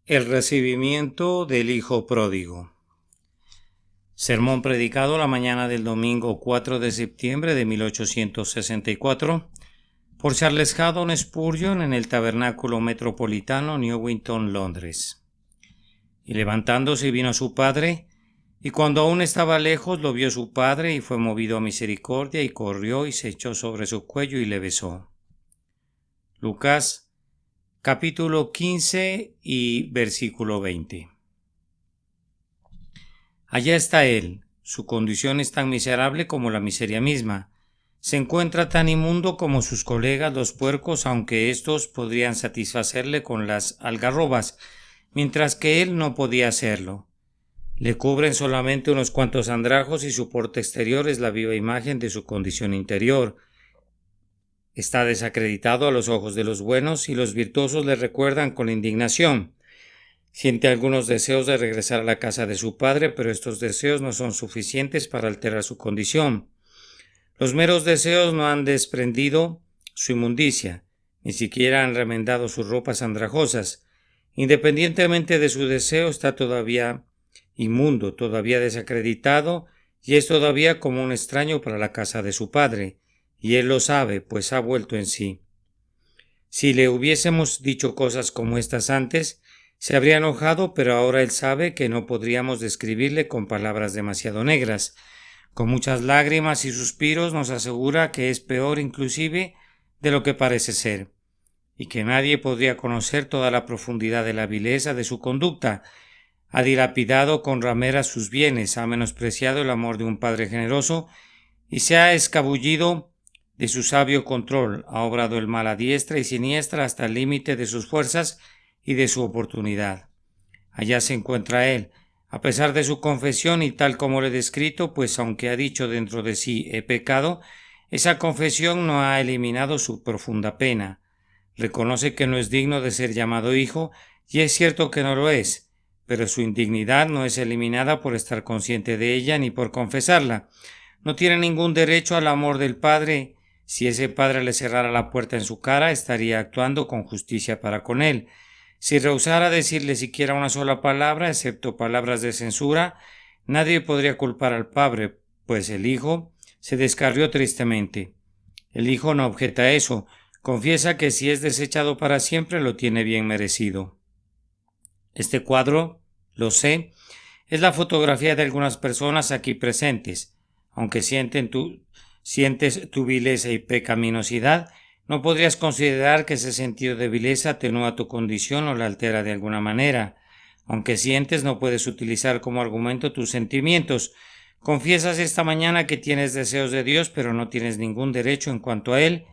El recibimiento del Hijo Pródigo. Sermón predicado la mañana del domingo 4 de septiembre de 1864 por Charles Haddon Spurgeon en el Tabernáculo Metropolitano, Newington, Londres. Y levantándose vino a su padre, y cuando aún estaba lejos lo vio su padre, y fue movido a misericordia, y corrió y se echó sobre su cuello y le besó. Lucas capítulo 15 y versículo 20. Allá está él. Su condición es tan miserable como la miseria misma. Se encuentra tan inmundo como sus colegas los puercos, aunque éstos podrían satisfacerle con las algarrobas, mientras que él no podía hacerlo. Le cubren solamente unos cuantos andrajos y su porte exterior es la viva imagen de su condición interior. Está desacreditado a los ojos de los buenos y los virtuosos le recuerdan con indignación. Siente algunos deseos de regresar a la casa de su padre, pero estos deseos no son suficientes para alterar su condición. Los meros deseos no han desprendido su inmundicia, ni siquiera han remendado sus ropas andrajosas. Independientemente de su deseo, está todavía inmundo, todavía desacreditado, y es todavía como un extraño para la casa de su padre, y él lo sabe, pues ha vuelto en sí. Si le hubiésemos dicho cosas como estas antes, se habría enojado, pero ahora él sabe que no podríamos describirle con palabras demasiado negras. Con muchas lágrimas y suspiros nos asegura que es peor inclusive de lo que parece ser, y que nadie podría conocer toda la profundidad de la vileza de su conducta. Ha dilapidado con rameras sus bienes, ha menospreciado el amor de un padre generoso y se ha escabullido de su sabio control, ha obrado el mal a diestra y siniestra hasta el límite de sus fuerzas y de su oportunidad. Allá se encuentra él, a pesar de su confesión y tal como lo he descrito, pues aunque ha dicho dentro de sí he pecado, esa confesión no ha eliminado su profunda pena. Reconoce que no es digno de ser llamado hijo, y es cierto que no lo es, pero su indignidad no es eliminada por estar consciente de ella ni por confesarla. No tiene ningún derecho al amor del Padre. Si ese padre le cerrara la puerta en su cara, estaría actuando con justicia para con él. Si rehusara decirle siquiera una sola palabra, excepto palabras de censura, nadie podría culpar al padre, pues el hijo se descarrió tristemente. El hijo no objeta eso, confiesa que si es desechado para siempre lo tiene bien merecido. Este cuadro, lo sé, es la fotografía de algunas personas aquí presentes. Aunque sientes tu vileza y pecaminosidad, no podrías considerar que ese sentido de vileza atenúa tu condición o la altera de alguna manera. Aunque sientes, no puedes utilizar como argumento tus sentimientos. Confiesas esta mañana que tienes deseos de Dios, pero no tienes ningún derecho en cuanto a Él,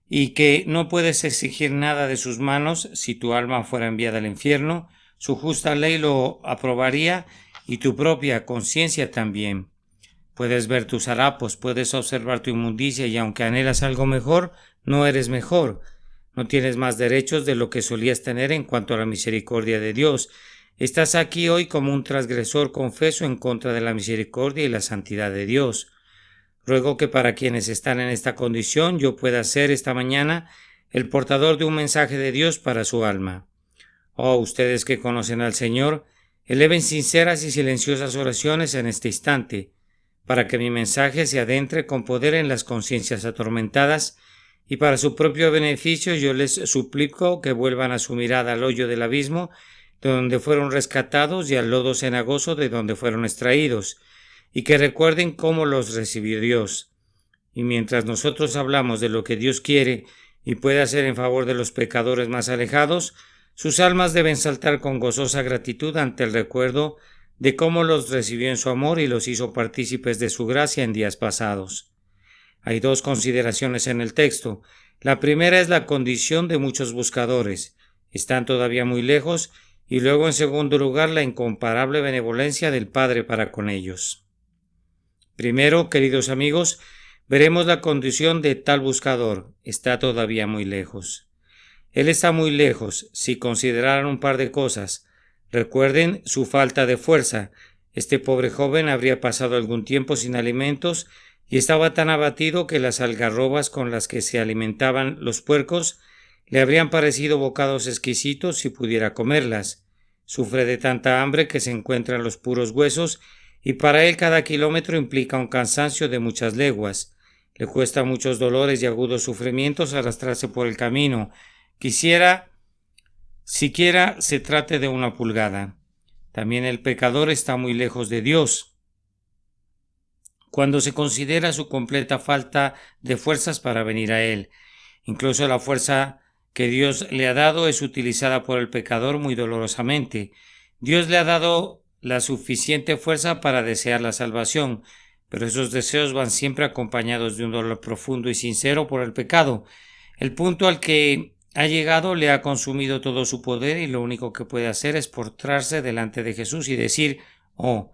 y que no puedes exigir nada de sus manos. Si tu alma fuera enviada al infierno, su justa ley lo aprobaría y tu propia conciencia también. Puedes ver tus harapos, puedes observar tu inmundicia y aunque anhelas algo mejor, no eres mejor. No tienes más derechos de lo que solías tener en cuanto a la misericordia de Dios. Estás aquí hoy como un transgresor confeso en contra de la misericordia y la santidad de Dios. Ruego que para quienes están en esta condición yo pueda ser esta mañana el portador de un mensaje de Dios para su alma. Oh, ustedes que conocen al Señor, eleven sinceras y silenciosas oraciones en este instante, para que mi mensaje se adentre con poder en las conciencias atormentadas, y para su propio beneficio yo les suplico que vuelvan a su mirada al hoyo del abismo de donde fueron rescatados y al lodo cenagoso de donde fueron extraídos, y que recuerden cómo los recibió Dios. Y mientras nosotros hablamos de lo que Dios quiere y puede hacer en favor de los pecadores más alejados, sus almas deben saltar con gozosa gratitud ante el recuerdo de cómo los recibió en su amor y los hizo partícipes de su gracia en días pasados. Hay dos consideraciones en el texto. La primera es la condición de muchos buscadores. Están todavía muy lejos, y luego en segundo lugar la incomparable benevolencia del Padre para con ellos. Primero, queridos amigos, veremos la condición de tal buscador. Está todavía muy lejos. Él está muy lejos, si consideraran un par de cosas. Recuerden su falta de fuerza. Este pobre joven habría pasado algún tiempo sin alimentos y estaba tan abatido que las algarrobas con las que se alimentaban los puercos le habrían parecido bocados exquisitos si pudiera comerlas. Sufre de tanta hambre que se encuentra en los puros huesos, y para él cada kilómetro implica un cansancio de muchas leguas. Le cuesta muchos dolores y agudos sufrimientos arrastrarse por el camino. Siquiera se trate de una pulgada. También el pecador está muy lejos de Dios, cuando se considera su completa falta de fuerzas para venir a Él. Incluso la fuerza que Dios le ha dado es utilizada por el pecador muy dolorosamente. Dios le ha dado la suficiente fuerza para desear la salvación, pero esos deseos van siempre acompañados de un dolor profundo y sincero por el pecado. El punto al que ha llegado le ha consumido todo su poder y lo único que puede hacer es postrarse delante de Jesús y decir: «Oh,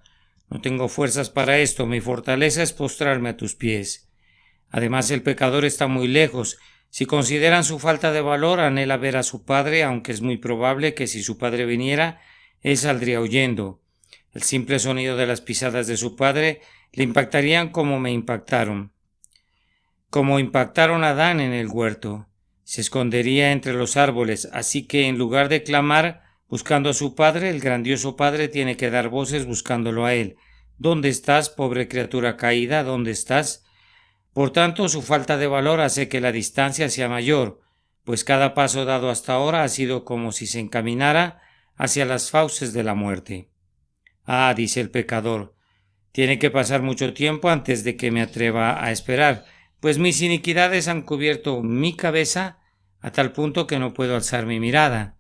no tengo fuerzas para esto, mi fortaleza es postrarme a tus pies». Además, el pecador está muy lejos. Si consideran su falta de valor, anhela ver a su padre, aunque es muy probable que si su padre viniera, él saldría huyendo. El simple sonido de las pisadas de su padre le impactarían como impactaron a Adán en el huerto. Se escondería entre los árboles, así que en lugar de clamar buscando a su padre, el grandioso padre tiene que dar voces buscándolo a él. ¿Dónde estás, pobre criatura caída? ¿Dónde estás? Por tanto, su falta de valor hace que la distancia sea mayor, pues cada paso dado hasta ahora ha sido como si se encaminara hacia las fauces de la muerte. «Ah», dice el pecador, «tiene que pasar mucho tiempo antes de que me atreva a esperar, pues mis iniquidades han cubierto mi cabeza a tal punto que no puedo alzar mi mirada».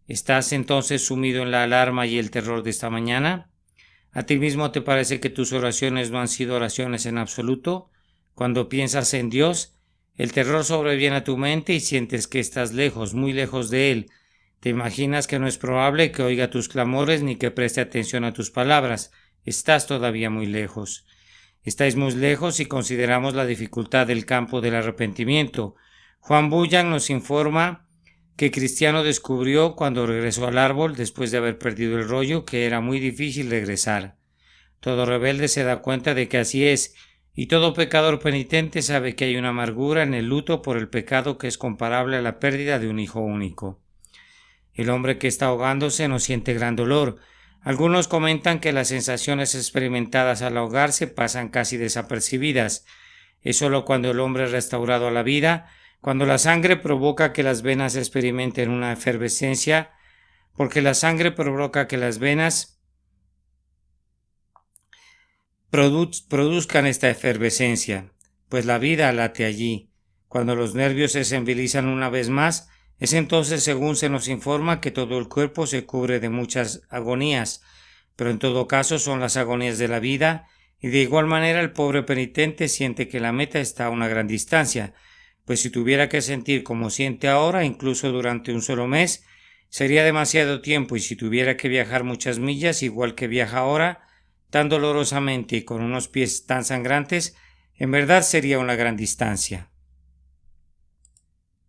¿Estás entonces sumido en la alarma y el terror de esta mañana? ¿A ti mismo te parece que tus oraciones no han sido oraciones en absoluto? Cuando piensas en Dios, el terror sobreviene a tu mente y sientes que estás lejos, muy lejos de Él. Te imaginas que no es probable que oiga tus clamores ni que preste atención a tus palabras. Estás todavía muy lejos. Estáis muy lejos si consideramos la dificultad del campo del arrepentimiento. Juan Bunyan nos informa que Cristiano descubrió cuando regresó al árbol, después de haber perdido el rollo, que era muy difícil regresar. Todo rebelde se da cuenta de que así es, y todo pecador penitente sabe que hay una amargura en el luto por el pecado que es comparable a la pérdida de un hijo único. El hombre que está ahogándose no siente gran dolor. Algunos comentan que las sensaciones experimentadas al ahogarse pasan casi desapercibidas. Es solo cuando el hombre es restaurado a la vida, cuando la sangre provoca que las venas experimenten una efervescencia, porque la sangre provoca que las venas produzcan esta efervescencia, pues la vida late allí. Cuando los nervios se sensibilizan una vez más, es entonces, según se nos informa, que todo el cuerpo se cubre de muchas agonías, pero en todo caso son las agonías de la vida, y de igual manera el pobre penitente siente que la meta está a una gran distancia, pues si tuviera que sentir como siente ahora, incluso durante un solo mes, sería demasiado tiempo, y si tuviera que viajar muchas millas, igual que viaja ahora, tan dolorosamente y con unos pies tan sangrantes, en verdad sería una gran distancia.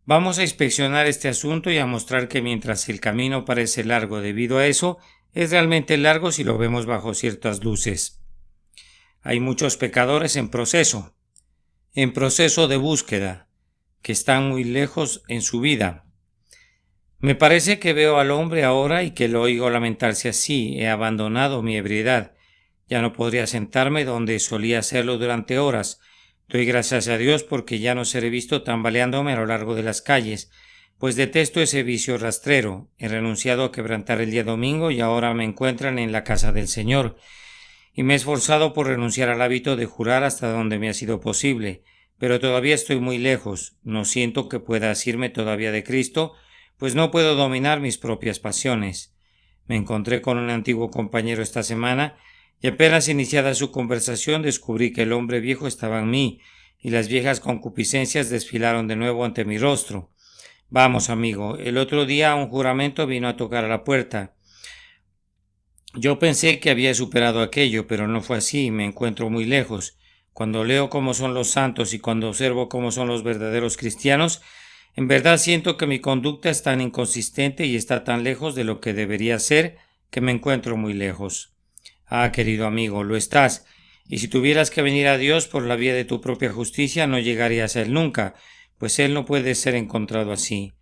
Vamos a inspeccionar este asunto y a mostrar que mientras el camino parece largo debido a eso, es realmente largo si lo vemos bajo ciertas luces. Hay muchos pecadores en proceso de búsqueda, que están muy lejos en su vida. Me parece que veo al hombre ahora y que lo oigo lamentarse así: «He abandonado mi ebriedad. Ya no podría sentarme donde solía hacerlo durante horas. Doy gracias a Dios porque ya no seré visto tambaleándome a lo largo de las calles, pues detesto ese vicio rastrero. He renunciado a quebrantar el día domingo y ahora me encuentran en la casa del Señor. Y me he esforzado por renunciar al hábito de jurar hasta donde me ha sido posible, pero todavía estoy muy lejos. No siento que pueda asirme todavía de Cristo, pues no puedo dominar mis propias pasiones. Me encontré con un antiguo compañero esta semana y apenas iniciada su conversación descubrí que el hombre viejo estaba en mí y las viejas concupiscencias desfilaron de nuevo ante mi rostro. Vamos, amigo, el otro día un juramento vino a tocar a la puerta. Yo pensé que había superado aquello, pero no fue así, me encuentro muy lejos. Cuando leo cómo son los santos y cuando observo cómo son los verdaderos cristianos, en verdad siento que mi conducta es tan inconsistente y está tan lejos de lo que debería ser que me encuentro muy lejos. Ah, querido amigo, lo estás, y si tuvieras que venir a Dios por la vía de tu propia justicia no llegarías a Él nunca, pues Él no puede ser encontrado así.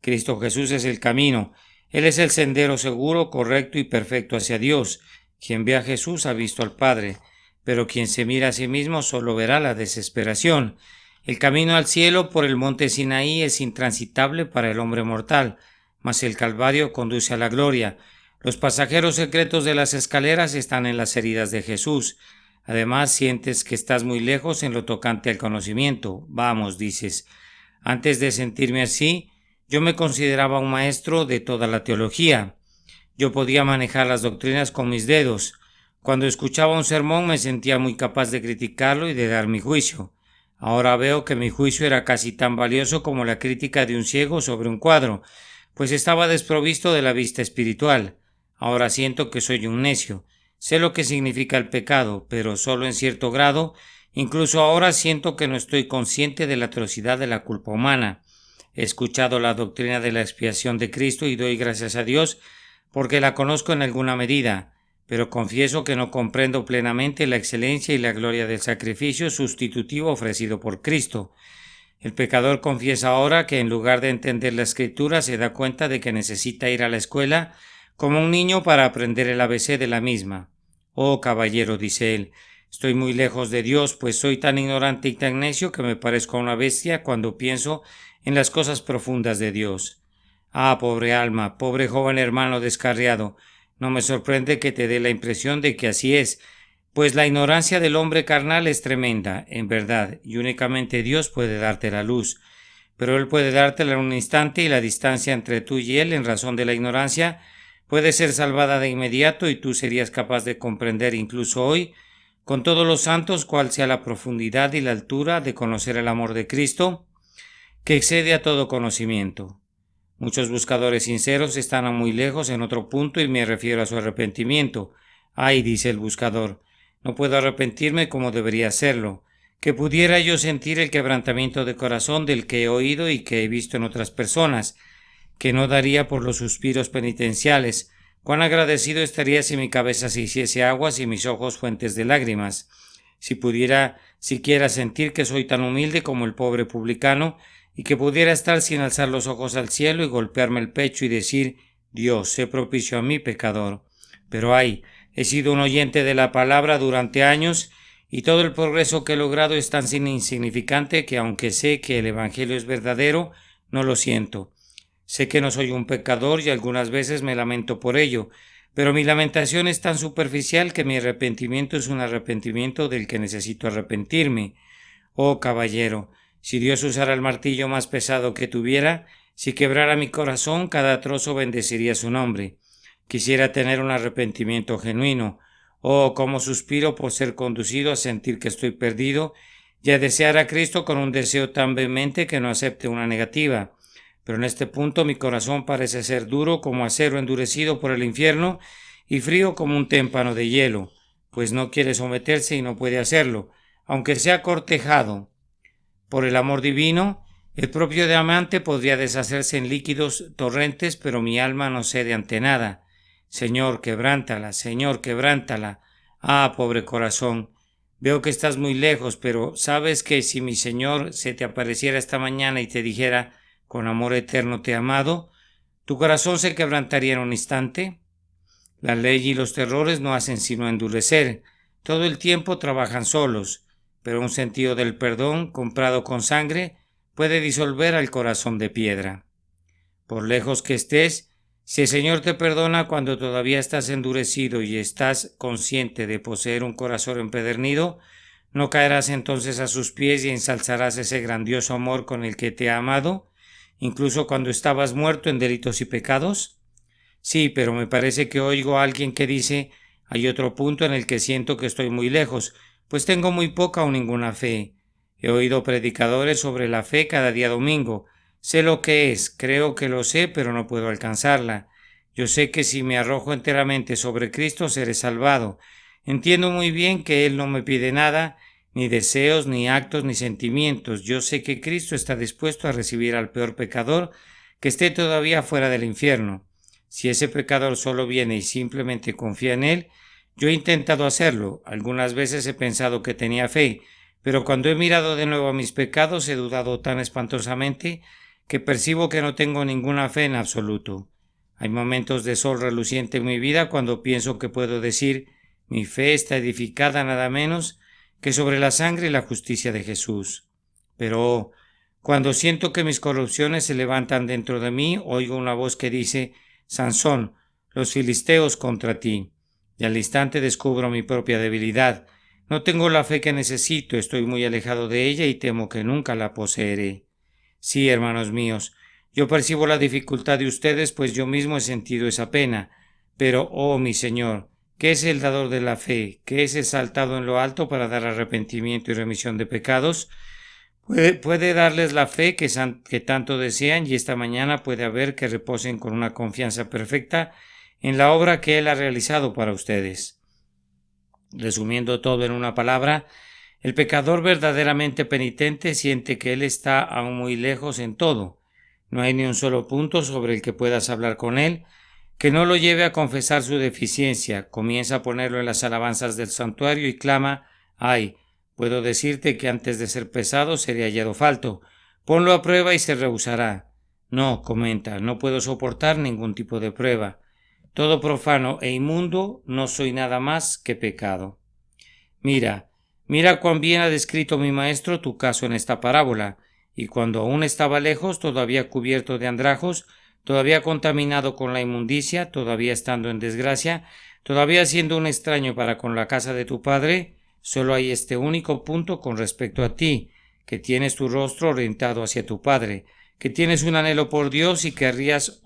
Cristo Jesús es el camino. Él es el sendero seguro, correcto y perfecto hacia Dios. Quien ve a Jesús ha visto al Padre, pero quien se mira a sí mismo solo verá la desesperación. El camino al cielo por el monte Sinaí es intransitable para el hombre mortal, mas el Calvario conduce a la gloria. Los pasajeros secretos de las escaleras están en las heridas de Jesús. Además, sientes que estás muy lejos en lo tocante al conocimiento. Vamos, dices. Antes de sentirme así, yo me consideraba un maestro de toda la teología. Yo podía manejar las doctrinas con mis dedos. Cuando escuchaba un sermón me sentía muy capaz de criticarlo y de dar mi juicio. Ahora veo que mi juicio era casi tan valioso como la crítica de un ciego sobre un cuadro, pues estaba desprovisto de la vista espiritual. Ahora siento que soy un necio. Sé lo que significa el pecado, pero solo en cierto grado. Incluso ahora siento que no estoy consciente de la atrocidad de la culpa humana. He escuchado la doctrina de la expiación de Cristo y doy gracias a Dios porque la conozco en alguna medida, pero confieso que no comprendo plenamente la excelencia y la gloria del sacrificio sustitutivo ofrecido por Cristo. El pecador confiesa ahora que en lugar de entender la Escritura se da cuenta de que necesita ir a la escuela como un niño para aprender el ABC de la misma. Oh caballero, dice él, estoy muy lejos de Dios, pues soy tan ignorante y tan necio que me parezco a una bestia cuando pienso en las cosas profundas de Dios. Ah, pobre alma, pobre joven hermano descarriado, no me sorprende que te dé la impresión de que así es, pues la ignorancia del hombre carnal es tremenda, en verdad, y únicamente Dios puede darte la luz. Pero Él puede dártela en un instante y la distancia entre tú y Él, en razón de la ignorancia, puede ser salvada de inmediato y tú serías capaz de comprender incluso hoy, con todos los santos, cuál sea la profundidad y la altura de conocer el amor de Cristo, que excede a todo conocimiento. Muchos buscadores sinceros están a muy lejos en otro punto y me refiero a su arrepentimiento. Ay, dice el buscador, no puedo arrepentirme como debería hacerlo. Que pudiera yo sentir el quebrantamiento de corazón del que he oído y que he visto en otras personas, que no daría por los suspiros penitenciales. Cuán agradecido estaría si mi cabeza se hiciese aguas y mis ojos fuentes de lágrimas. Si pudiera siquiera sentir que soy tan humilde como el pobre publicano, y que pudiera estar sin alzar los ojos al cielo y golpearme el pecho y decir, Dios, sé propicio a mí, pecador. Pero ay, he sido un oyente de la palabra durante años, y todo el progreso que he logrado es tan insignificante que aunque sé que el Evangelio es verdadero, no lo siento. Sé que no soy un pecador y algunas veces me lamento por ello, pero mi lamentación es tan superficial que mi arrepentimiento es un arrepentimiento del que necesito arrepentirme. Oh caballero, si Dios usara el martillo más pesado que tuviera, si quebrara mi corazón, cada trozo bendeciría su nombre. Quisiera tener un arrepentimiento genuino. Oh, cómo suspiro por ser conducido a sentir que estoy perdido y a desear a Cristo con un deseo tan vehemente que no acepte una negativa. Pero en este punto mi corazón parece ser duro como acero endurecido por el infierno y frío como un témpano de hielo, pues no quiere someterse y no puede hacerlo, aunque sea cortejado por el amor divino. El propio diamante podría deshacerse en líquidos torrentes, pero mi alma no cede ante nada. Señor, quebrántala, Señor, quebrántala. Ah, pobre corazón, veo que estás muy lejos, pero ¿sabes que si mi Señor se te apareciera esta mañana y te dijera, con amor eterno te he amado, tu corazón se quebrantaría en un instante? La ley y los terrores no hacen sino endurecer, todo el tiempo trabajan solos, pero un sentido del perdón, comprado con sangre, puede disolver al corazón de piedra. Por lejos que estés, si el Señor te perdona cuando todavía estás endurecido y estás consciente de poseer un corazón empedernido, ¿no caerás entonces a sus pies y ensalzarás ese grandioso amor con el que te ha amado, incluso cuando estabas muerto en delitos y pecados? Sí, pero me parece que oigo a alguien que dice, hay otro punto en el que siento que estoy muy lejos, pues tengo muy poca o ninguna fe. He oído predicadores sobre la fe cada día domingo. Sé lo que es, creo que lo sé, pero no puedo alcanzarla. Yo sé que si me arrojo enteramente sobre Cristo seré salvado. Entiendo muy bien que Él no me pide nada, ni deseos, ni actos, ni sentimientos. Yo sé que Cristo está dispuesto a recibir al peor pecador que esté todavía fuera del infierno. Si ese pecador solo viene y simplemente confía en Él, yo he intentado hacerlo. Algunas veces he pensado que tenía fe, pero cuando he mirado de nuevo a mis pecados he dudado tan espantosamente que percibo que no tengo ninguna fe en absoluto. Hay momentos de sol reluciente en mi vida cuando pienso que puedo decir: mi fe está edificada nada menos que sobre la sangre y la justicia de Jesús. Pero cuando siento que mis corrupciones se levantan dentro de mí, oigo una voz que dice: Sansón, los filisteos contra ti. Y al instante descubro mi propia debilidad. No tengo la fe que necesito, estoy muy alejado de ella y temo que nunca la poseeré. Sí, hermanos míos, yo percibo la dificultad de ustedes, pues yo mismo he sentido esa pena. Pero, oh mi Señor, ¿qué es el dador de la fe? ¿Qué es exaltado en lo alto para dar arrepentimiento y remisión de pecados? Puede darles la fe que tanto desean, y esta mañana puede haber que reposen con una confianza perfecta en la obra que Él ha realizado para ustedes. Resumiendo todo en una palabra, el pecador verdaderamente penitente siente que Él está aún muy lejos en todo. No hay ni un solo punto sobre el que puedas hablar con Él que no lo lleve a confesar su deficiencia. Comienza a ponerlo en las alabanzas del santuario y clama: ¡ay! Puedo decirte que antes de ser pesado sería hallado falto. Ponlo a prueba y se rehusará. No, comenta, no puedo soportar ningún tipo de prueba. Todo profano e inmundo, no soy nada más que pecado. Mira cuán bien ha descrito mi maestro tu caso en esta parábola. Y cuando aún estaba lejos, todavía cubierto de andrajos, todavía contaminado con la inmundicia, todavía estando en desgracia, todavía siendo un extraño para con la casa de tu padre, solo hay este único punto con respecto a ti, que tienes tu rostro orientado hacia tu Padre, que tienes un anhelo por Dios y querrías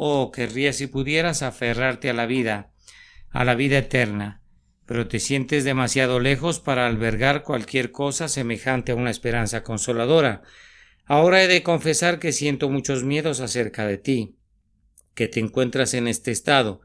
si pudieras aferrarte a la vida eterna, pero te sientes demasiado lejos para albergar cualquier cosa semejante a una esperanza consoladora. Ahora he de confesar que siento muchos miedos acerca de ti, que te encuentras en este estado.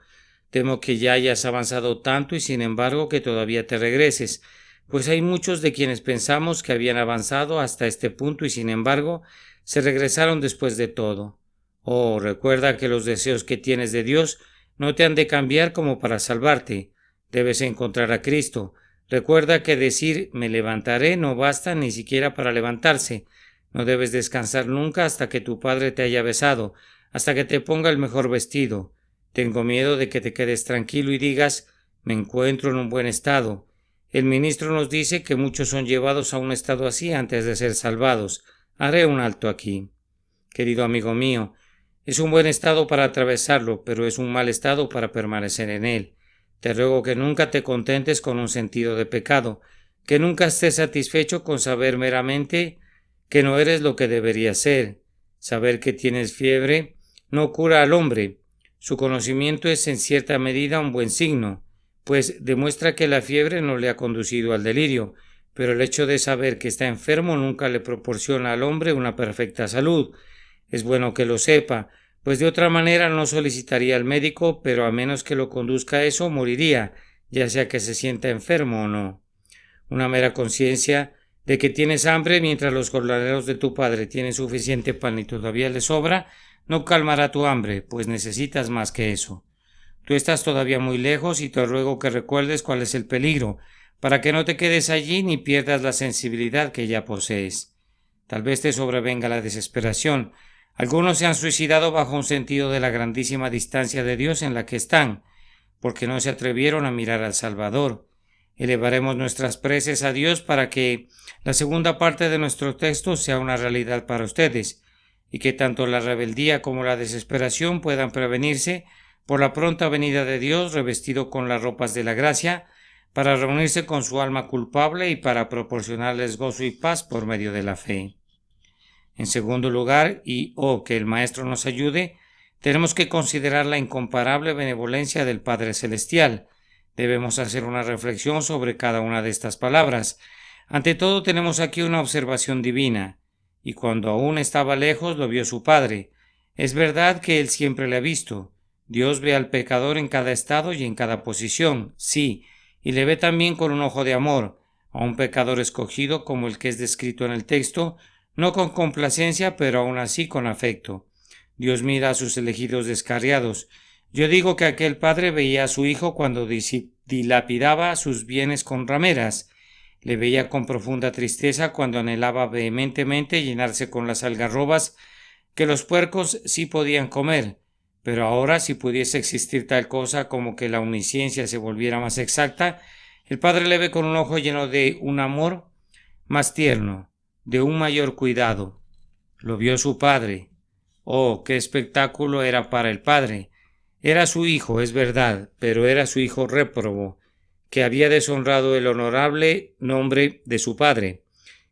Temo que ya hayas avanzado tanto y sin embargo que todavía te regreses, pues hay muchos de quienes pensamos que habían avanzado hasta este punto y sin embargo se regresaron después de todo. Oh, recuerda que los deseos que tienes de Dios no te han de cambiar como para salvarte. Debes encontrar a Cristo. Recuerda que decir me levantaré no basta ni siquiera para levantarse. No debes descansar nunca hasta que tu Padre te haya besado, hasta que te ponga el mejor vestido. Tengo miedo de que te quedes tranquilo y digas: me encuentro en un buen estado. El ministro nos dice que muchos son llevados a un estado así antes de ser salvados. Haré un alto aquí. Querido amigo mío, es un buen estado para atravesarlo, pero es un mal estado para permanecer en él. Te ruego que nunca te contentes con un sentido de pecado, que nunca estés satisfecho con saber meramente que no eres lo que deberías ser. Saber que tienes fiebre no cura al hombre. Su conocimiento es en cierta medida un buen signo, pues demuestra que la fiebre no le ha conducido al delirio, pero el hecho de saber que está enfermo nunca le proporciona al hombre una perfecta salud. Es bueno que lo sepa, pues de otra manera no solicitaría al médico, pero a menos que lo conduzca a eso, moriría, ya sea que se sienta enfermo o no. Una mera conciencia de que tienes hambre mientras los jornaleros de tu padre tienen suficiente pan y todavía les sobra, no calmará tu hambre, pues necesitas más que eso. Tú estás todavía muy lejos y te ruego que recuerdes cuál es el peligro, para que no te quedes allí ni pierdas la sensibilidad que ya posees. Tal vez te sobrevenga la desesperación. Algunos se han suicidado bajo un sentido de la grandísima distancia de Dios en la que están, porque no se atrevieron a mirar al Salvador. Elevaremos nuestras preces a Dios para que la segunda parte de nuestro texto sea una realidad para ustedes, y que tanto la rebeldía como la desesperación puedan prevenirse por la pronta venida de Dios revestido con las ropas de la gracia, para reunirse con su alma culpable y para proporcionarles gozo y paz por medio de la fe. En segundo lugar, que el Maestro nos ayude, tenemos que considerar la incomparable benevolencia del Padre Celestial. Debemos hacer una reflexión sobre cada una de estas palabras. Ante todo, tenemos aquí una observación divina. Y cuando aún estaba lejos, lo vio su Padre. Es verdad que Él siempre le ha visto. Dios ve al pecador en cada estado y en cada posición, sí, y le ve también con un ojo de amor, a un pecador escogido como el que es descrito en el texto, no con complacencia, pero aún así con afecto. Dios mira a sus elegidos descarriados. Yo digo que aquel padre veía a su hijo cuando dilapidaba sus bienes con rameras. Le veía con profunda tristeza cuando anhelaba vehementemente llenarse con las algarrobas que los puercos sí podían comer, Pero ahora, si pudiese existir tal cosa como que la omnisciencia se volviera más exacta, el padre le ve con un ojo lleno de un amor más tierno, de un mayor cuidado. Lo vio su padre. Oh, qué espectáculo era para el padre. Era su hijo, es verdad, pero era su hijo réprobo, que había deshonrado el honorable nombre de su padre,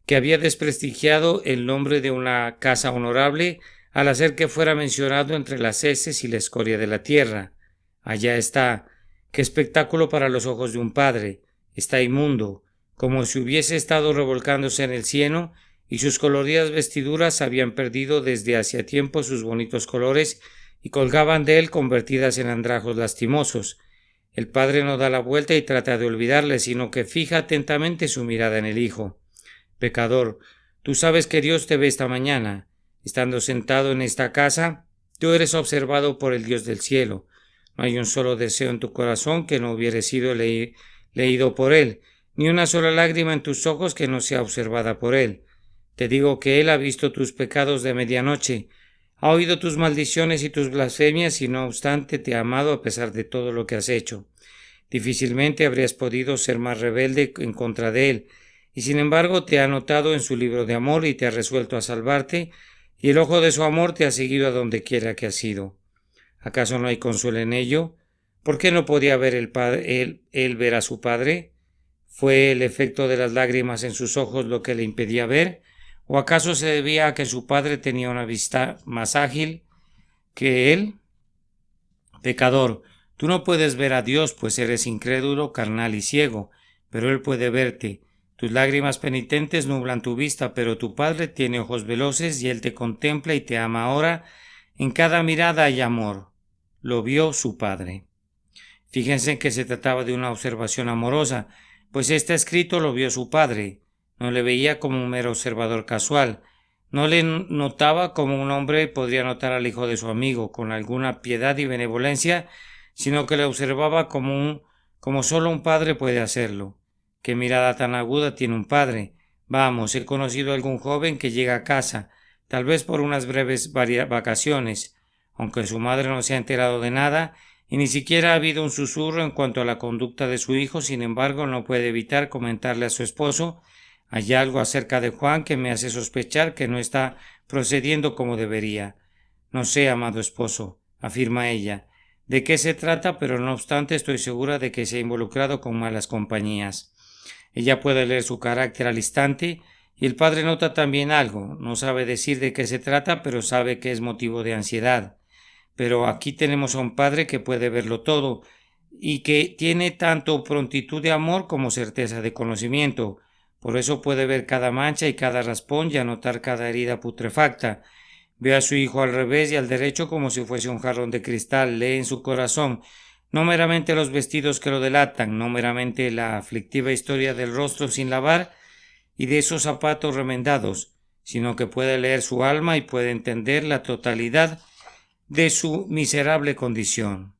que había desprestigiado el nombre de una casa honorable al hacer que fuera mencionado entre las heces y la escoria de la tierra. Allá está. Qué espectáculo para los ojos de un padre. Está inmundo, como si hubiese estado revolcándose en el cieno, y sus coloridas vestiduras habían perdido desde hacía tiempo sus bonitos colores y colgaban de él convertidas en andrajos lastimosos. El padre no da la vuelta y trata de olvidarle, sino que fija atentamente su mirada en el hijo. Pecador, tú sabes que Dios te ve esta mañana. Estando sentado en esta casa, tú eres observado por el Dios del cielo. No hay un solo deseo en tu corazón que no hubiere sido leído por Él, ni una sola lágrima en tus ojos que no sea observada por Él. Te digo que Él ha visto tus pecados de medianoche, ha oído tus maldiciones y tus blasfemias y no obstante te ha amado a pesar de todo lo que has hecho. Difícilmente habrías podido ser más rebelde en contra de Él, y sin embargo te ha anotado en su libro de amor y te ha resuelto a salvarte, y el ojo de su amor te ha seguido a donde quiera que has ido. ¿Acaso no hay consuelo en ello? ¿Por qué no podía ver él ver a su padre? ¿Fue el efecto de las lágrimas en sus ojos lo que le impedía ver? ¿O acaso se debía a que su padre tenía una vista más ágil que él? Pecador, tú no puedes ver a Dios, pues eres incrédulo, carnal y ciego, pero Él puede verte. Tus lágrimas penitentes nublan tu vista, pero tu Padre tiene ojos veloces y Él te contempla y te ama ahora. En cada mirada hay amor. Lo vio su Padre. Fíjense que se trataba de una observación amorosa, pues este escrito lo vio su Padre. No le veía como un mero observador casual. No le notaba como un hombre podría notar al hijo de su amigo, con alguna piedad y benevolencia, sino que le observaba como solo un padre puede hacerlo. Qué mirada tan aguda tiene un padre. Vamos, he conocido a algún joven que llega a casa, tal vez por unas breves vacaciones, aunque su madre no se ha enterado de nada, y ni siquiera ha habido un susurro en cuanto a la conducta de su hijo, sin embargo no puede evitar comentarle a su esposo: hay algo acerca de Juan que me hace sospechar que no está procediendo como debería. No sé, amado esposo, afirma ella, de qué se trata, pero no obstante estoy segura de que se ha involucrado con malas compañías. Ella puede leer su carácter al instante, y el padre nota también algo. No sabe decir de qué se trata, pero sabe que es motivo de ansiedad. Pero aquí tenemos a un padre que puede verlo todo, y que tiene tanto prontitud de amor como certeza de conocimiento. Por eso puede ver cada mancha y cada raspón y anotar cada herida putrefacta. Ve a su hijo al revés y al derecho como si fuese un jarrón de cristal. Lee en su corazón no meramente los vestidos que lo delatan, no meramente la aflictiva historia del rostro sin lavar y de esos zapatos remendados, sino que puede leer su alma y puede entender la totalidad de su miserable condición.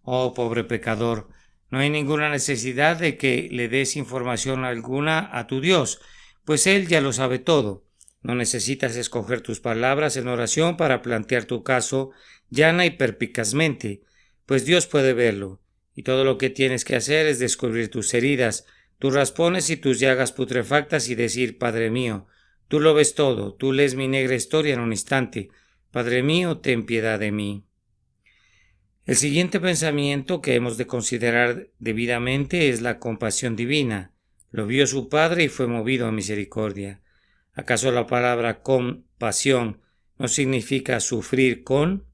Oh, pobre pecador, no hay ninguna necesidad de que le des información alguna a tu Dios, pues Él ya lo sabe todo. No necesitas escoger tus palabras en oración para plantear tu caso llana y perspicazmente, pues Dios puede verlo, y todo lo que tienes que hacer es descubrir tus heridas, tus raspones y tus llagas putrefactas y decir: Padre mío, tú lo ves todo, tú lees mi negra historia en un instante. Padre mío, ten piedad de mí. El siguiente pensamiento que hemos de considerar debidamente es la compasión divina. Lo vio su Padre y fue movido a misericordia. ¿Acaso la palabra compasión no significa sufrir con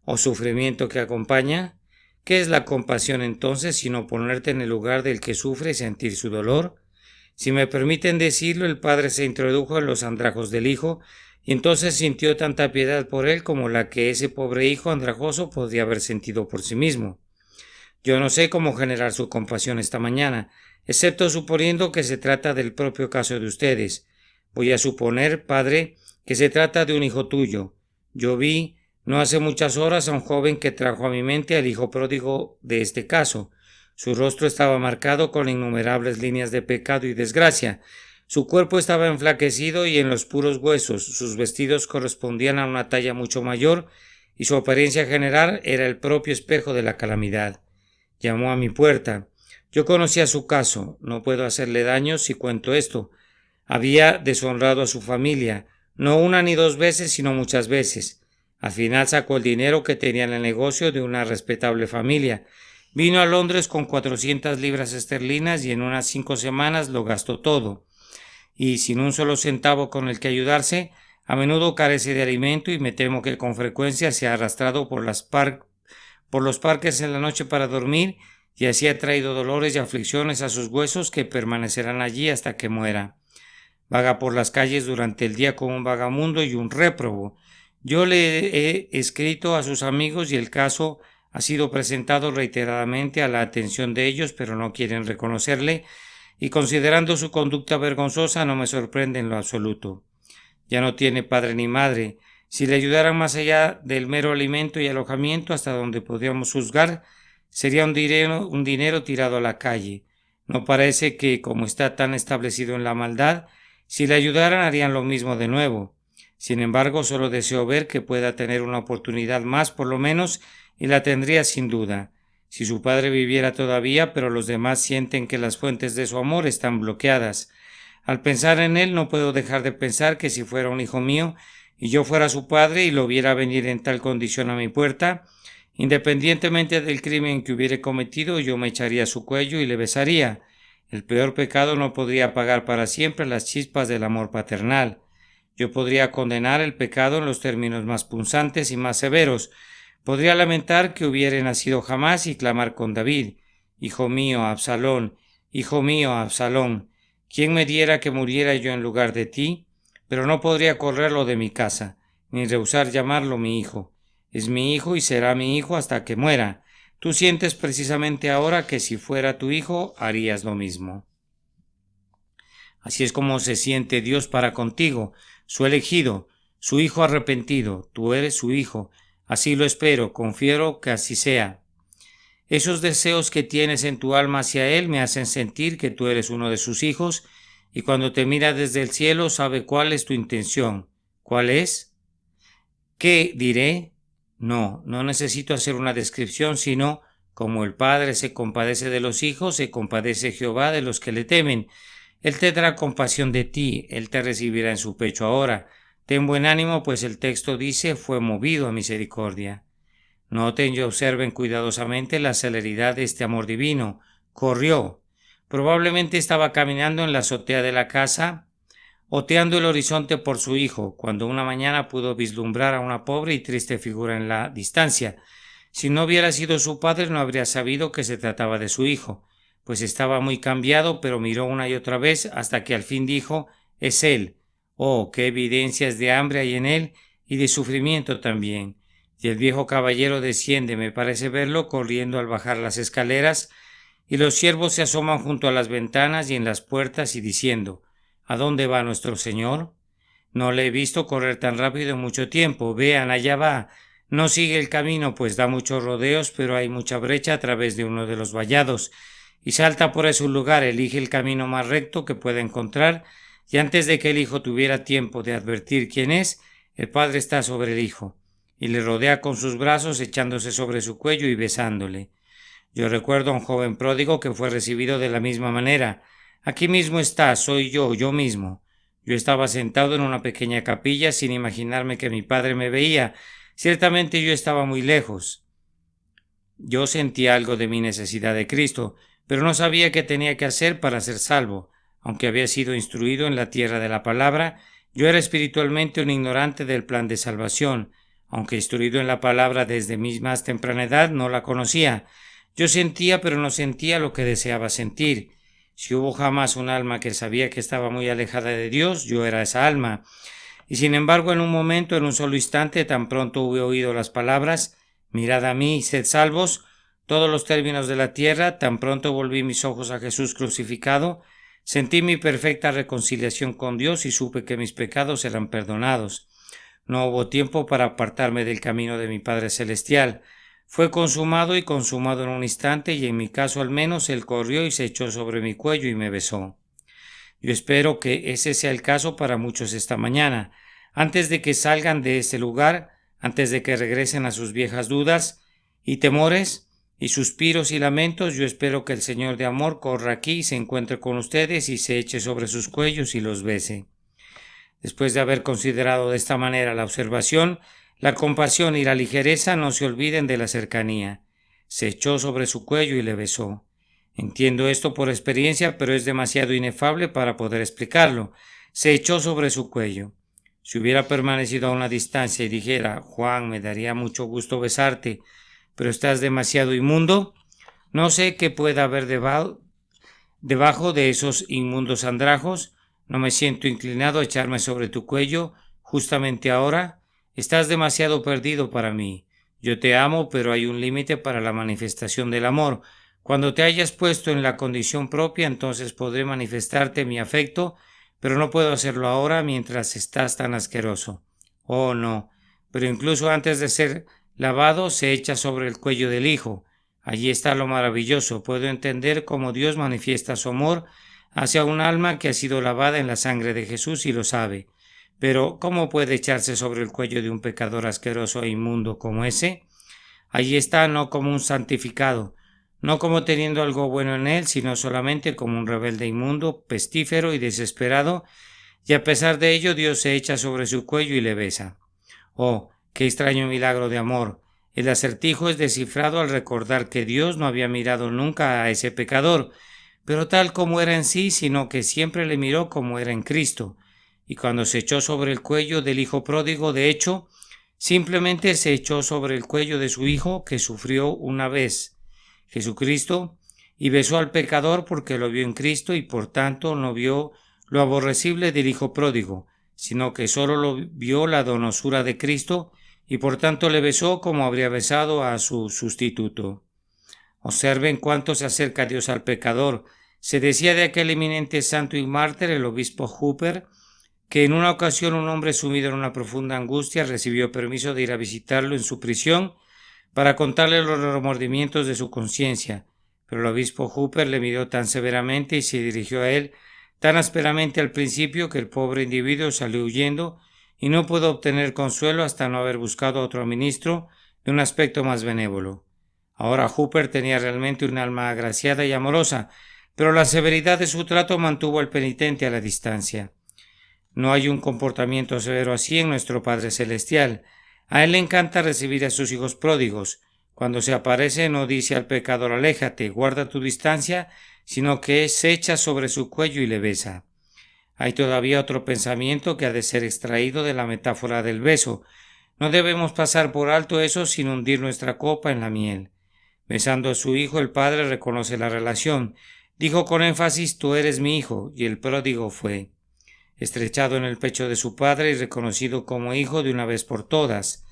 o sufrimiento que acompaña? ¿Qué es la compasión entonces sino ponerte en el lugar del que sufre y sentir su dolor? Si me permiten decirlo, el Padre se introdujo en los andrajos del Hijo y entonces sintió tanta piedad por él como la que ese pobre hijo andrajoso podría haber sentido por sí mismo. Yo no sé cómo generar su compasión esta mañana, excepto suponiendo que se trata del propio caso de ustedes. Voy a suponer, Padre, que se trata de un hijo tuyo. Yo vi no hace muchas horas a un joven que trajo a mi mente al hijo pródigo de este caso. Su rostro estaba marcado con innumerables líneas de pecado y desgracia. Su cuerpo estaba enflaquecido y en los puros huesos. Sus vestidos correspondían a una talla mucho mayor y su apariencia general era el propio espejo de la calamidad. Llamó a mi puerta. Yo conocía su caso, no puedo hacerle daño si cuento esto. Había deshonrado a su familia, no una ni dos veces, sino muchas veces. Al final sacó el dinero que tenía en el negocio de una respetable familia. Vino a Londres con 400 libras esterlinas y en unas 5 semanas lo gastó todo. Y sin un solo centavo con el que ayudarse, a menudo carece de alimento y me temo que con frecuencia se ha arrastrado por los parques en la noche para dormir y así ha traído dolores y aflicciones a sus huesos que permanecerán allí hasta que muera. Vaga por las calles durante el día como un vagamundo y un réprobo. Yo le he escrito a sus amigos y el caso ha sido presentado reiteradamente a la atención de ellos, pero no quieren reconocerle, y considerando su conducta vergonzosa no me sorprende en lo absoluto. Ya no tiene padre ni madre. Si le ayudaran más allá del mero alimento y alojamiento, hasta donde podríamos juzgar, sería un dinero tirado a la calle. No parece que, como está tan establecido en la maldad, si le ayudaran harían lo mismo de nuevo. Sin embargo, solo deseo ver que pueda tener una oportunidad más por lo menos, y la tendría sin duda. Si su padre viviera todavía, pero los demás sienten que las fuentes de su amor están bloqueadas. Al pensar en él no puedo dejar de pensar que si fuera un hijo mío y yo fuera su padre y lo viera venir en tal condición a mi puerta, independientemente del crimen que hubiere cometido, yo me echaría a su cuello y le besaría. El peor pecado no podría apagar para siempre las chispas del amor paternal. Yo podría condenar el pecado en los términos más punzantes y más severos. Podría lamentar que hubiere nacido jamás y clamar con David: Hijo mío, Absalón, hijo mío, Absalón, ¿quién me diera que muriera yo en lugar de ti? Pero no podría correrlo de mi casa, ni rehusar llamarlo mi hijo. Es mi hijo y será mi hijo hasta que muera. Tú sientes precisamente ahora que si fuera tu hijo harías lo mismo. Así es como se siente Dios para contigo, su elegido, su hijo arrepentido. Tú eres su hijo. Así lo espero, confío que así sea. Esos deseos que tienes en tu alma hacia Él me hacen sentir que tú eres uno de sus hijos, y cuando te mira desde el cielo sabe cuál es tu intención. ¿Cuál es? ¿Qué diré? No necesito hacer una descripción, sino, como el Padre se compadece de los hijos, se compadece Jehová de los que le temen. Él tendrá compasión de ti, Él te recibirá en su pecho ahora. Ten buen ánimo, pues el texto dice, fue movido a misericordia. Noten y observen cuidadosamente la celeridad de este amor divino. Corrió. Probablemente estaba caminando en la azotea de la casa, oteando el horizonte por su hijo, cuando una mañana pudo vislumbrar a una pobre y triste figura en la distancia. Si no hubiera sido su padre, no habría sabido que se trataba de su hijo, pues estaba muy cambiado, pero miró una y otra vez hasta que al fin dijo: es él. Oh, qué evidencias de hambre hay en él y de sufrimiento también. Y el viejo caballero desciende, me parece verlo corriendo al bajar las escaleras, y los siervos se asoman junto a las ventanas y en las puertas y diciendo: ¿a dónde va nuestro señor? No le he visto correr tan rápido en mucho tiempo. Vean, allá va. No sigue el camino, pues da muchos rodeos, pero hay mucha brecha a través de uno de los vallados, y salta por ese lugar, elige el camino más recto que pueda encontrar, y antes de que el hijo tuviera tiempo de advertir quién es, el padre está sobre el hijo, y le rodea con sus brazos, echándose sobre su cuello y besándole. Yo recuerdo a un joven pródigo que fue recibido de la misma manera. Aquí mismo está, soy yo mismo. Yo estaba sentado en una pequeña capilla sin imaginarme que mi padre me veía. Ciertamente yo estaba muy lejos. Yo sentía algo de mi necesidad de Cristo, pero no sabía qué tenía que hacer para ser salvo. Aunque había sido instruido en la tierra de la palabra, yo era espiritualmente un ignorante del plan de salvación. Aunque instruido en la palabra desde mi más temprana edad, no la conocía. Yo sentía, pero no sentía lo que deseaba sentir. Si hubo jamás un alma que sabía que estaba muy alejada de Dios, yo era esa alma. Y sin embargo, en un momento, en un solo instante, tan pronto hube oído las palabras: mirad a mí, sed salvos, todos los términos de la tierra, tan pronto volví mis ojos a Jesús crucificado, sentí mi perfecta reconciliación con Dios y supe que mis pecados eran perdonados. No hubo tiempo para apartarme del camino de mi Padre Celestial. Fue consumado y consumado en un instante, y en mi caso al menos él corrió y se echó sobre mi cuello y me besó. Yo espero que ese sea el caso para muchos esta mañana. Antes de que salgan de este lugar, antes de que regresen a sus viejas dudas y temores y suspiros y lamentos. Yo espero que el Señor de amor corra aquí y se encuentre con ustedes y se eche sobre sus cuellos y los bese. Después de haber considerado de esta manera la observación, la compasión y la ligereza, no se olviden de la cercanía. Se echó sobre su cuello y le besó. Entiendo esto por experiencia, pero es demasiado inefable para poder explicarlo. Se echó sobre su cuello. Si hubiera permanecido a una distancia y dijera: Juan, me daría mucho gusto besarte, pero estás demasiado inmundo, no sé qué pueda haber debajo de esos inmundos andrajos. No me siento inclinado a echarme sobre tu cuello justamente ahora. Estás demasiado perdido para mí. Yo te amo, pero hay un límite para la manifestación del amor. Cuando te hayas puesto en la condición propia, entonces podré manifestarte mi afecto, pero no puedo hacerlo ahora mientras estás tan asqueroso. Oh, no. Pero incluso antes de ser lavado, se echa sobre el cuello del Hijo. Allí está lo maravilloso. Puedo entender cómo Dios manifiesta su amor hacia un alma que ha sido lavada en la sangre de Jesús y lo sabe. Pero ¿cómo puede echarse sobre el cuello de un pecador asqueroso e inmundo como ese? Allí está, no como un santificado, no como teniendo algo bueno en él, sino solamente como un rebelde inmundo, pestífero y desesperado, y a pesar de ello Dios se echa sobre su cuello y le besa. Oh, qué extraño milagro de amor. El acertijo es descifrado al recordar que Dios no había mirado nunca a ese pecador, pero tal como era en sí, sino que siempre le miró como era en Cristo. Y cuando se echó sobre el cuello del hijo pródigo, de hecho, simplemente se echó sobre el cuello de su hijo que sufrió una vez, Jesucristo, y besó al pecador porque lo vio en Cristo y por tanto no vio lo aborrecible del hijo pródigo, sino que solo lo vio la donosura de Cristo y por tanto le besó como habría besado a su sustituto. Observen cuánto se acerca Dios al pecador. Se decía de aquel eminente santo y mártir, el obispo Hooper, que en una ocasión un hombre sumido en una profunda angustia recibió permiso de ir a visitarlo en su prisión para contarle los remordimientos de su conciencia, pero el obispo Hooper le miró tan severamente y se dirigió a él tan ásperamente al principio que el pobre individuo salió huyendo y no pudo obtener consuelo hasta no haber buscado a otro ministro de un aspecto más benévolo. Ahora Hooper tenía realmente un alma agraciada y amorosa, pero la severidad de su trato mantuvo al penitente a la distancia. No hay un comportamiento severo así en nuestro Padre Celestial. A él le encanta recibir a sus hijos pródigos. Cuando se aparece no dice al pecador: aléjate, guarda tu distancia, sino que se echa sobre su cuello y le besa. Hay todavía otro pensamiento que ha de ser extraído de la metáfora del beso. No debemos pasar por alto eso sin hundir nuestra copa en la miel. Besando a su hijo, el padre reconoce la relación. Dijo con énfasis: tú eres mi hijo, y el pródigo fue estrechado en el pecho de su padre y reconocido como hijo de una vez por todas.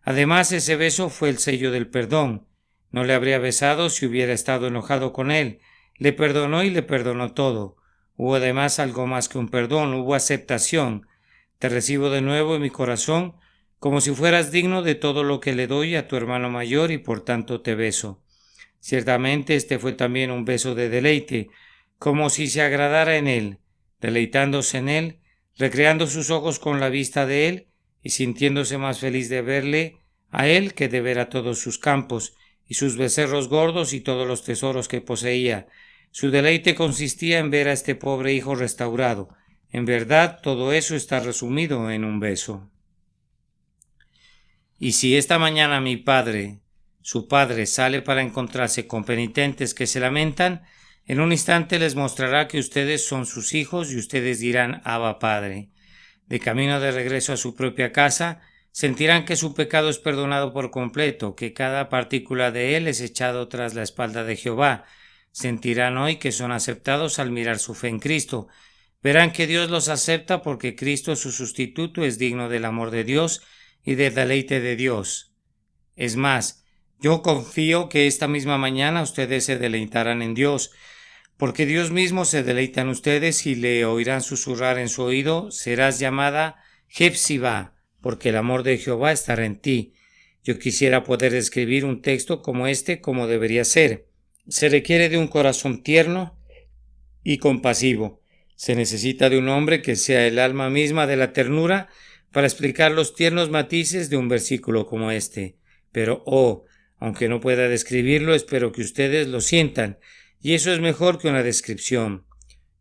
Además, ese beso fue el sello del perdón. No le habría besado si hubiera estado enojado con él. Le perdonó y le perdonó todo. Hubo además algo más que un perdón, hubo aceptación. Te recibo de nuevo en mi corazón, como si fueras digno de todo lo que le doy a tu hermano mayor, y por tanto te beso. Ciertamente este fue también un beso de deleite, como si se agradara en él, deleitándose en él, recreando sus ojos con la vista de él y sintiéndose más feliz de verle a él que de ver a todos sus campos y sus becerros gordos y todos los tesoros que poseía. Su deleite consistía en ver a este pobre hijo restaurado. En verdad, todo eso está resumido en un beso. Y si esta mañana su padre, sale para encontrarse con penitentes que se lamentan, en un instante les mostrará que ustedes son sus hijos y ustedes dirán: Abba, Padre. De camino de regreso a su propia casa, sentirán que su pecado es perdonado por completo, que cada partícula de él es echado tras la espalda de Jehová. Sentirán hoy que son aceptados al mirar su fe en Cristo. Verán que Dios los acepta porque Cristo, su sustituto, es digno del amor de Dios y del deleite de Dios. Es más, yo confío que esta misma mañana ustedes se deleitarán en Dios, porque Dios mismo se deleita en ustedes y le oirán susurrar en su oído: serás llamada Jepsiba, porque el amor de Jehová estará en ti. Yo quisiera poder escribir un texto como este como debería ser. Se requiere de un corazón tierno y compasivo. Se necesita de un hombre que sea el alma misma de la ternura para explicar los tiernos matices de un versículo como este. Pero, aunque no pueda describirlo, espero que ustedes lo sientan, y eso es mejor que una descripción.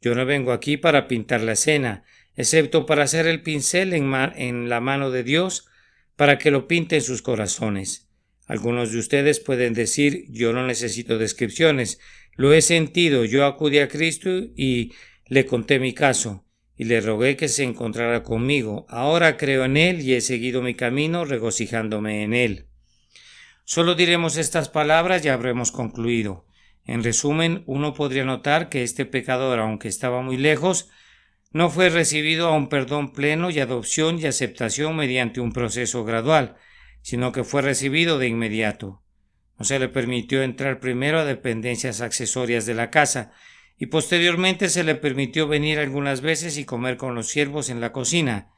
Yo no vengo aquí para pintar la escena, excepto para hacer el pincel en la mano de Dios, para que lo pinte en sus corazones. Algunos de ustedes pueden decir, yo no necesito descripciones, lo he sentido, yo acudí a Cristo y le conté mi caso, y le rogué que se encontrara conmigo. Ahora creo en Él y he seguido mi camino regocijándome en Él. Solo diremos estas palabras y habremos concluido. En resumen, uno podría notar que este pecador, aunque estaba muy lejos, no fue recibido a un perdón pleno y adopción y aceptación mediante un proceso gradual, sino que fue recibido de inmediato. No se le permitió entrar primero a dependencias accesorias de la casa, y posteriormente se le permitió venir algunas veces y comer con los siervos en la cocina,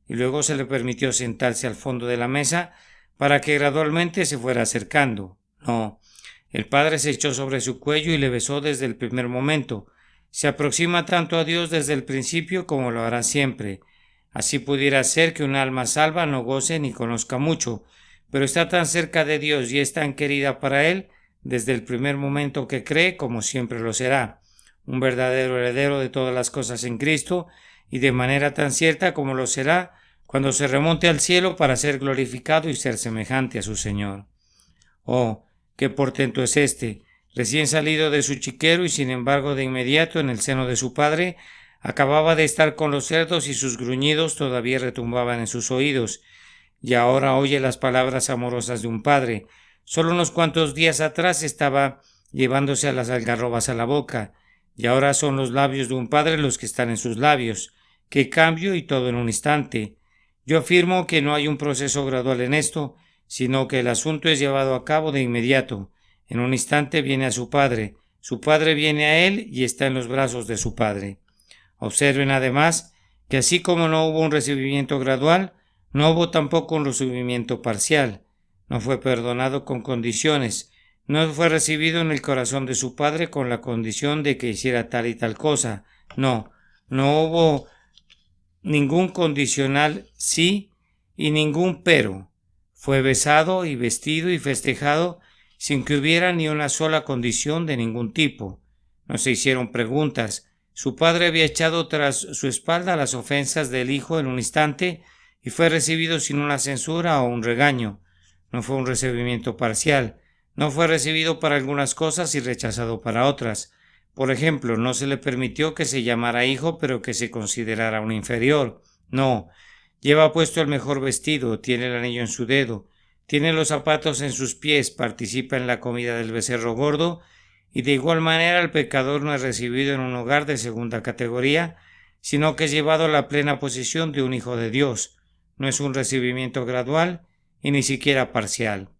y luego se le permitió sentarse al fondo de la mesa para que gradualmente se fuera acercando. No, el Padre se echó sobre su cuello y le besó desde el primer momento. Se aproxima tanto a Dios desde el principio como lo hará siempre. Así pudiera ser que un alma salva no goce ni conozca mucho, pero está tan cerca de Dios y es tan querida para Él desde el primer momento que cree como siempre lo será, un verdadero heredero de todas las cosas en Cristo, y de manera tan cierta como lo será cuando se remonte al cielo para ser glorificado y ser semejante a su Señor. Oh, qué portento es este, recién salido de su chiquero y sin embargo de inmediato en el seno de su padre, acababa de estar con los cerdos y sus gruñidos todavía retumbaban en sus oídos, y ahora oye las palabras amorosas de un padre. Solo unos cuantos días atrás estaba llevándose a las algarrobas a la boca, y ahora son los labios de un padre los que están en sus labios. ¡Qué cambio y todo en un instante! Yo afirmo que no hay un proceso gradual en esto, sino que el asunto es llevado a cabo de inmediato. En un instante viene a su padre viene a él y está en los brazos de su padre. Observen además que así como no hubo un recibimiento gradual, no hubo tampoco un recibimiento parcial. No fue perdonado con condiciones, no fue recibido en el corazón de su padre con la condición de que hiciera tal y tal cosa. No hubo ningún condicional sí y ningún pero. Fue besado y vestido y festejado sin que hubiera ni una sola condición de ningún tipo. No se hicieron preguntas. Su padre había echado tras su espalda las ofensas del hijo en un instante y fue recibido sin una censura o un regaño. No fue un recibimiento parcial. No fue recibido para algunas cosas y rechazado para otras. Por ejemplo, no se le permitió que se llamara hijo, pero que se considerara un inferior. No, lleva puesto el mejor vestido, tiene el anillo en su dedo, tiene los zapatos en sus pies, participa en la comida del becerro gordo, y de igual manera el pecador no es recibido en un hogar de segunda categoría, sino que es llevado a la plena posición de un hijo de Dios. No es un recibimiento gradual y ni siquiera parcial.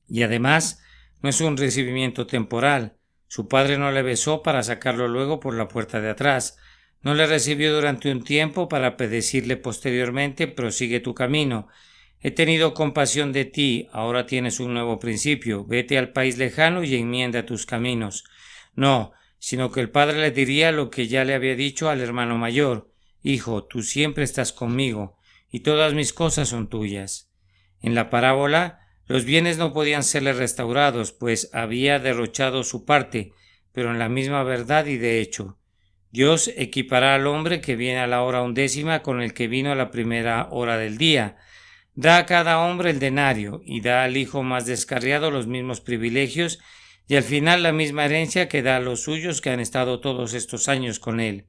Y además, no es un recibimiento temporal. Su padre no le besó para sacarlo luego por la puerta de atrás. No le recibió durante un tiempo para decirle posteriormente prosigue tu camino. He tenido compasión de ti, ahora tienes un nuevo principio, vete al país lejano y enmienda tus caminos. No, sino que el padre le diría lo que ya le había dicho al hermano mayor. Hijo, tú siempre estás conmigo, y todas mis cosas son tuyas. En la parábola, los bienes no podían serle restaurados, pues había derrochado su parte, pero en la misma verdad y de hecho. Dios equipará al hombre que viene a la hora 11 con el que vino a la primera hora del día. Da a cada hombre el denario y da al hijo más descarriado los mismos privilegios y al final la misma herencia que da a los suyos que han estado todos estos años con él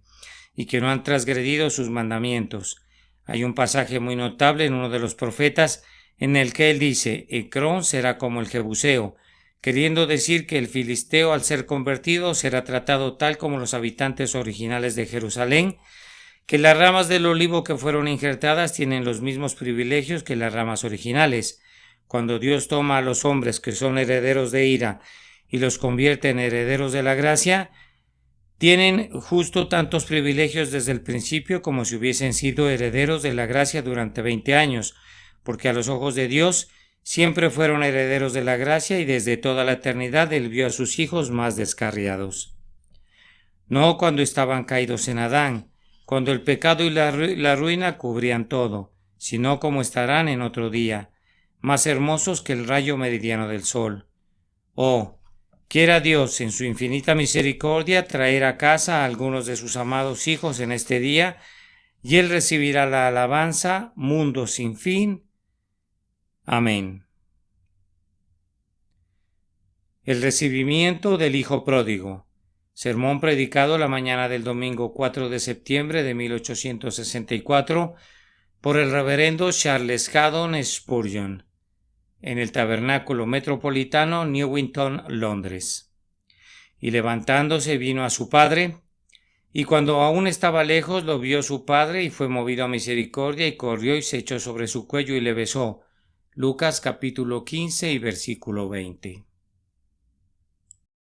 y que no han transgredido sus mandamientos. Hay un pasaje muy notable en uno de los profetas en el que él dice, Ecrón será como el Jebuseo, queriendo decir que el filisteo al ser convertido será tratado tal como los habitantes originales de Jerusalén, que las ramas del olivo que fueron injertadas tienen los mismos privilegios que las ramas originales. Cuando Dios toma a los hombres que son herederos de ira y los convierte en herederos de la gracia, tienen justo tantos privilegios desde el principio como si hubiesen sido herederos de la gracia durante 20 años, porque a los ojos de Dios siempre fueron herederos de la gracia y desde toda la eternidad Él vio a sus hijos más descarriados. No cuando estaban caídos en Adán, cuando el pecado y la ruina cubrían todo, sino como estarán en otro día, más hermosos que el rayo meridiano del sol. Oh, quiera Dios en su infinita misericordia traer a casa a algunos de sus amados hijos en este día, y Él recibirá la alabanza, mundo sin fin. Amén. El recibimiento del Hijo Pródigo. Sermón predicado la mañana del domingo 4 de septiembre de 1864 por el reverendo Charles Haddon Spurgeon en el Tabernáculo Metropolitano, Newington, Londres. Y levantándose vino a su padre, y cuando aún estaba lejos lo vio su padre, y fue movido a misericordia, y corrió y se echó sobre su cuello y le besó. Lucas capítulo 15 y versículo 20.